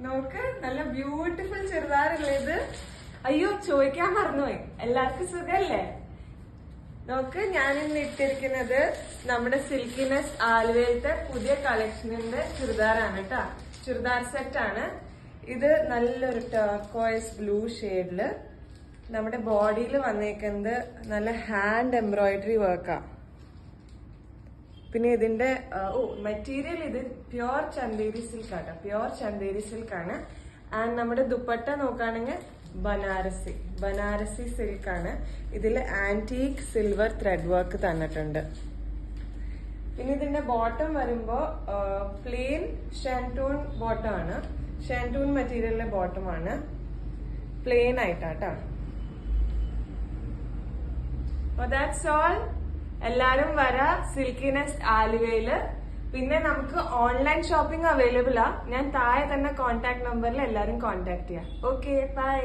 നോക്ക് നല്ല ബ്യൂട്ടിഫുൾ ചുരിദാറല്ലേ ഇത്. അയ്യോ ചോദിക്കാൻ മറന്നുപോയി, എല്ലാവർക്കും സുഖല്ലേ? നോക്ക്, ഞാൻ ഇന്ന് ഇട്ടിരിക്കുന്നത് നമ്മുടെ സിൽക്കിനെസ് ആലുവയിലത്തെ പുതിയ കളക്ഷനിന്റെ ചുരിദാറാണ് കേട്ടാ. ചുരിദാർ സെറ്റ് ആണ് ഇത്. നല്ലൊരു ടർക്കോയ്സ് ബ്ലൂ ഷെയ്ഡില് നമ്മുടെ ബോഡിയിൽ വന്നേക്കുന്നത് നല്ല ഹാൻഡ് എംബ്രോയിഡറി വർക്കാ. പിന്നെ ഇതിന്റെ മെറ്റീരിയൽ ഇത് പ്യോർ ചന്തേരി സിൽക്ക് ആട്ടോ, പ്യോർ ചന്തേരി സിൽക്ക് ആണ്. ആൻഡ് നമ്മുടെ ദുപ്പട്ട നോക്കുകയാണെങ്കിൽ ബനാറസി സിൽക്ക് ആണ്. ഇതിൽ ആന്റീക് സിൽവർ ത്രെഡ് വർക്ക് തന്നിട്ടുണ്ട്. പിന്നെ ഇതിന്റെ ബോട്ടം വരുമ്പോ പ്ലെയിൻ ഷാൻറ്റൂൺ ബോട്ടം ആണ്. ഷാൻറ്റൂൺ മെറ്റീരിയലിലെ ബോട്ടം ആണ്, പ്ലെയിൻ ആയിട്ടാട്ടോ. That's all. എല്ലാരും വരാ സിൽക്കിനെസ് ആലുവയില്. പിന്നെ നമുക്ക് ഓൺലൈൻ ഷോപ്പിംഗ് അവൈലബിൾ ആ. ഞാൻ താഴെ തന്നെ കോൺടാക്ട് നമ്പറിൽ എല്ലാരും കോൺടാക്ട് ചെയ്യാം. Okay, by.